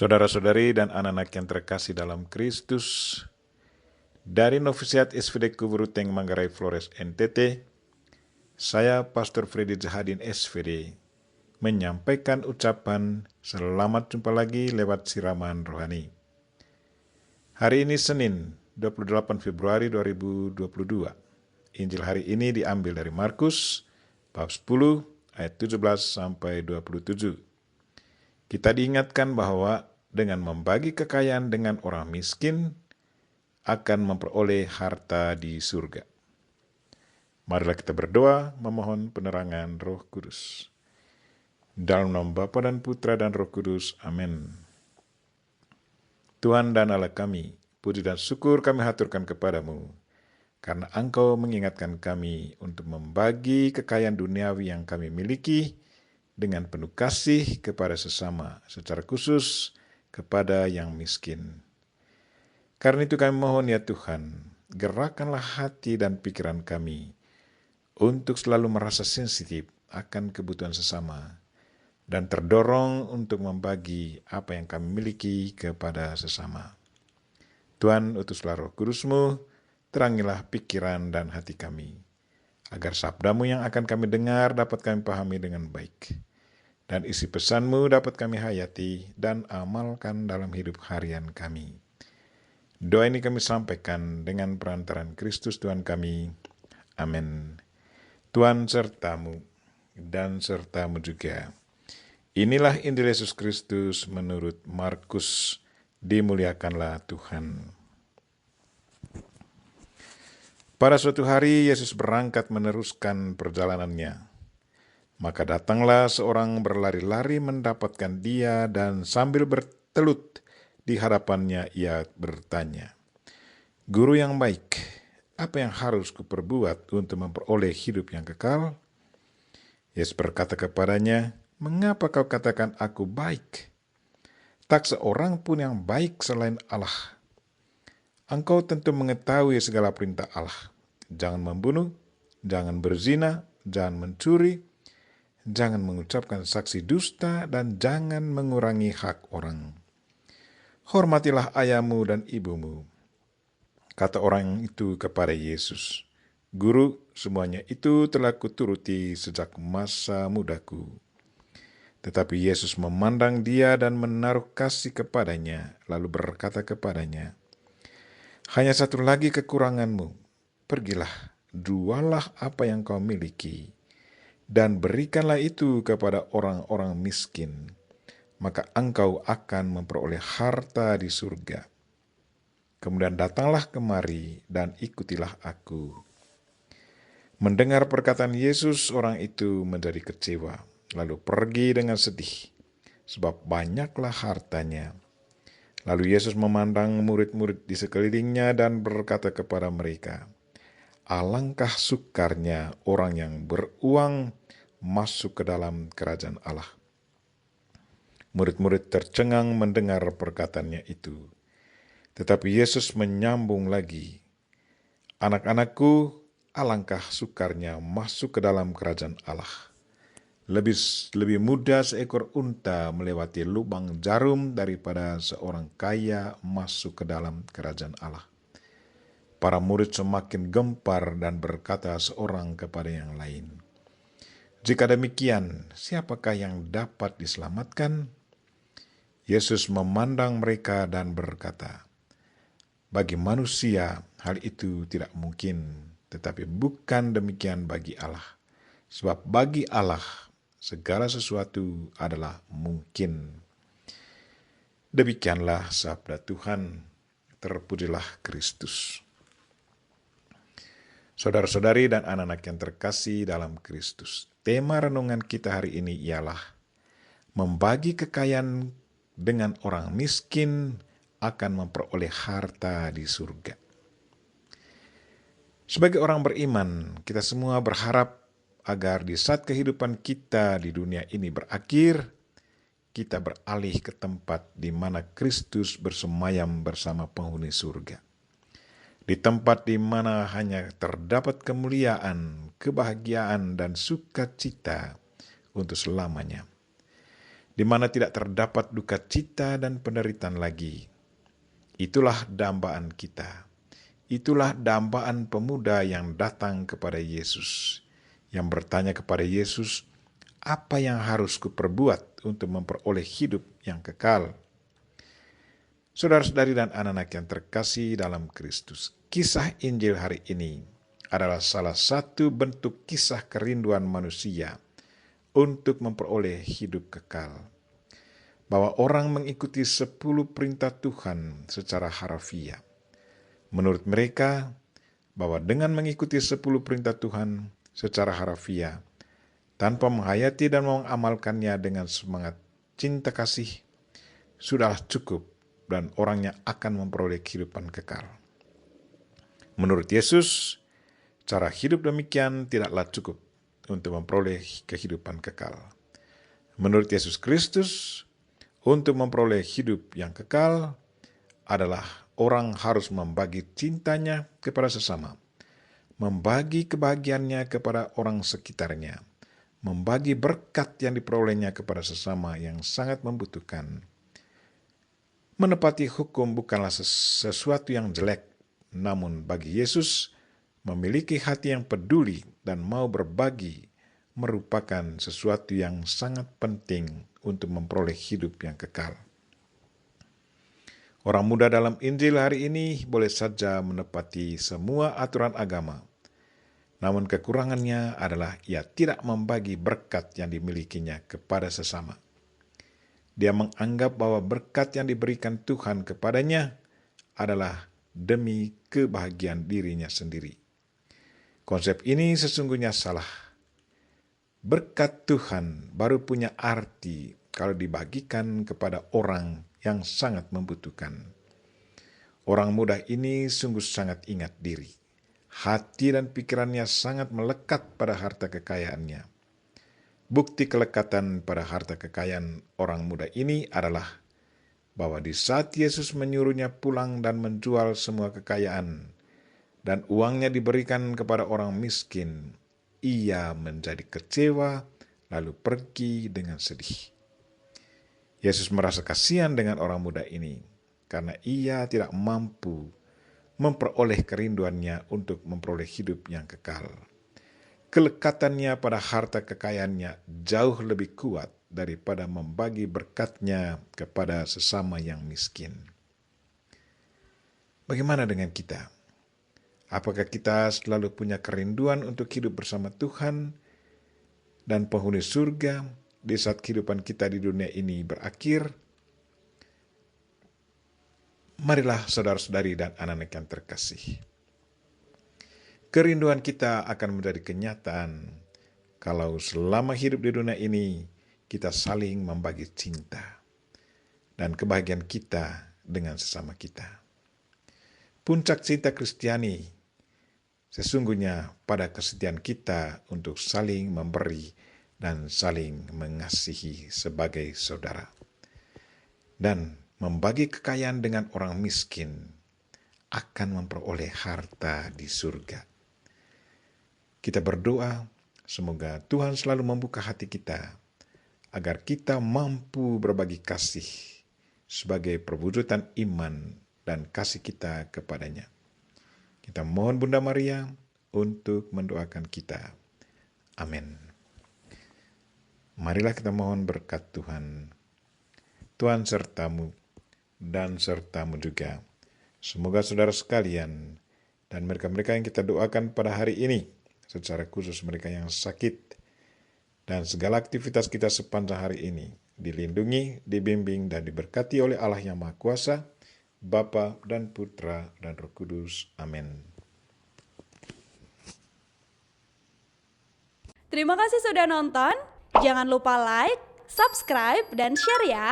Saudara-saudari dan anak-anak yang terkasih dalam Kristus, dari Novisiat SVD Kuburuteng Manggarai Flores NTT, saya Pastor Freddy Zahadin SVD menyampaikan ucapan selamat jumpa lagi lewat siraman rohani. Hari ini Senin 28 Februari 2022. Injil hari ini diambil dari Markus bab 10 ayat 17 sampai 27. Kita diingatkan bahwa dengan membagi kekayaan dengan orang miskin akan memperoleh harta di surga. Marilah kita berdoa memohon penerangan Roh Kudus. Dalam nama Bapa dan Putra dan Roh Kudus. Amin. Tuhan dan Allah kami, puji dan syukur kami haturkan kepadamu, karena Engkau mengingatkan kami untuk membagi kekayaan duniawi yang kami miliki dengan penuh kasih kepada sesama, secara khusus kepada yang miskin. Karena itu kami mohon ya Tuhan, gerakkanlah hati dan pikiran kami untuk selalu merasa sensitif akan kebutuhan sesama dan terdorong untuk membagi apa yang kami miliki kepada sesama. Tuhan, utuslah Roh Kudus-Mu, terangilah pikiran dan hati kami, agar sabda-Mu yang akan kami dengar dapat kami pahami dengan baik, dan isi pesan-Mu dapat kami hayati dan amalkan dalam hidup harian kami. Doa ini kami sampaikan dengan perantaran Kristus Tuhan kami. Amin. Tuhan sertamu dan sertamu juga. Inilah Injil Yesus Kristus menurut Markus. Dimuliakanlah Tuhan. Pada suatu hari Yesus berangkat meneruskan perjalanannya. Maka datanglah seorang berlari-lari mendapatkan dia, dan sambil bertelut di hadapannya ia bertanya, "Guru yang baik, apa yang harus kuperbuat untuk memperoleh hidup yang kekal?" Yesus berkata kepadanya, "Mengapa kau katakan aku baik? Tak seorang pun yang baik selain Allah. Engkau tentu mengetahui segala perintah Allah. Jangan membunuh, jangan berzina, jangan mencuri, jangan mengucapkan saksi dusta, dan jangan mengurangi hak orang. Hormatilah ayahmu dan ibumu." Kata orang itu kepada Yesus, "Guru, semuanya itu telah kuturuti sejak masa mudaku." Tetapi Yesus memandang dia dan menaruh kasih kepadanya, lalu berkata kepadanya, "Hanya satu lagi kekuranganmu. Pergilah, jualah apa yang kau miliki, dan berikanlah itu kepada orang-orang miskin, maka engkau akan memperoleh harta di surga. Kemudian datanglah kemari dan ikutilah aku." Mendengar perkataan Yesus, orang itu menjadi kecewa, lalu pergi dengan sedih, sebab banyaklah hartanya. Lalu Yesus memandang murid-murid di sekelilingnya dan berkata kepada mereka, "Alangkah sukarnya orang yang beruang masuk ke dalam kerajaan Allah." Murid-murid tercengang mendengar perkataannya itu. Tetapi Yesus menyambung lagi, "Anak-anakku, alangkah sukarnya masuk ke dalam kerajaan Allah. Lebih mudah seekor unta melewati lubang jarum daripada seorang kaya masuk ke dalam kerajaan Allah." Para murid semakin gempar dan berkata seorang kepada yang lain, "Jika demikian, siapakah yang dapat diselamatkan?" Yesus memandang mereka dan berkata, "Bagi manusia hal itu tidak mungkin, tetapi bukan demikian bagi Allah. Sebab bagi Allah segala sesuatu adalah mungkin." Demikianlah sabda Tuhan. Terpujilah Kristus. Saudara-saudari dan anak-anak yang terkasih dalam Kristus, tema renungan kita hari ini ialah membagi kekayaan dengan orang miskin akan memperoleh harta di surga. Sebagai orang beriman, kita semua berharap agar di saat kehidupan kita di dunia ini berakhir, kita beralih ke tempat di mana Kristus bersemayam bersama penghuni surga. Di tempat di mana hanya terdapat kemuliaan, kebahagiaan, dan sukacita untuk selamanya. di mana tidak terdapat duka cita dan penderitaan lagi. Itulah dambaan kita. Itulah dambaan pemuda yang datang kepada Yesus, yang bertanya kepada Yesus, apa yang harus kuperbuat untuk memperoleh hidup yang kekal? Saudara-saudari dan anak-anak yang terkasih dalam Kristus, kisah Injil hari ini adalah salah satu bentuk kisah kerinduan manusia untuk memperoleh hidup kekal. Bahwa orang mengikuti 10 perintah Tuhan secara harafiah. Menurut mereka, bahwa dengan mengikuti 10 perintah Tuhan secara harafiah, tanpa menghayati dan mengamalkannya dengan semangat cinta kasih, sudahlah cukup dan orangnya akan memperoleh kehidupan kekal. Menurut Yesus, cara hidup demikian tidaklah cukup untuk memperoleh kehidupan kekal. Menurut Yesus Kristus, untuk memperoleh hidup yang kekal adalah orang harus membagi cintanya kepada sesama, membagi kebahagiaannya kepada orang sekitarnya, membagi berkat yang diperolehnya kepada sesama yang sangat membutuhkan. Menepati hukum bukanlah sesuatu yang jelek, namun bagi Yesus, memiliki hati yang peduli dan mau berbagi merupakan sesuatu yang sangat penting untuk memperoleh hidup yang kekal. Orang muda dalam Injil hari ini boleh saja menepati semua aturan agama, namun kekurangannya adalah ia tidak membagi berkat yang dimilikinya kepada sesama. Dia menganggap bahwa berkat yang diberikan Tuhan kepadanya adalah demi kebahagiaan dirinya sendiri. Konsep ini sesungguhnya salah. Berkat Tuhan baru punya arti kalau dibagikan kepada orang yang sangat membutuhkan. Orang muda ini sungguh sangat ingat diri. Hati dan pikirannya sangat melekat pada harta kekayaannya. Bukti kelekatan pada harta kekayaan orang muda ini adalah bahwa di saat Yesus menyuruhnya pulang dan menjual semua kekayaan, dan uangnya diberikan kepada orang miskin, ia menjadi kecewa lalu pergi dengan sedih. Yesus merasa kasihan dengan orang muda ini karena ia tidak mampu memperoleh kerinduannya untuk memperoleh hidup yang kekal. Kelekatannya pada harta kekayaannya jauh lebih kuat daripada membagi berkatnya kepada sesama yang miskin. Bagaimana dengan kita? Apakah kita selalu punya kerinduan untuk hidup bersama Tuhan dan penghuni surga di saat kehidupan kita di dunia ini berakhir? Marilah saudara-saudari dan anak-anak yang terkasih. Kerinduan kita akan menjadi kenyataan kalau selama hidup di dunia ini kita saling membagi cinta dan kebahagiaan kita dengan sesama kita. Puncak cinta Kristiani sesungguhnya pada kesetiaan kita untuk saling memberi dan saling mengasihi sebagai saudara. Dan membagi kekayaan dengan orang miskin akan memperoleh harta di surga. Kita berdoa, semoga Tuhan selalu membuka hati kita, agar kita mampu berbagi kasih sebagai perwujudan iman dan kasih kita kepadanya. Kita mohon Bunda Maria untuk mendoakan kita. Amin. Marilah kita mohon berkat Tuhan. Tuhan sertamu dan sertamu juga. Semoga saudara sekalian dan mereka-mereka yang kita doakan pada hari ini, secara khusus mereka yang sakit, dan segala aktivitas kita sepanjang hari ini, dilindungi, dibimbing, dan diberkati oleh Allah yang Maha Kuasa, Bapa dan Putra dan Roh Kudus. Amin. Terima kasih sudah nonton. Jangan lupa like, subscribe, dan share ya.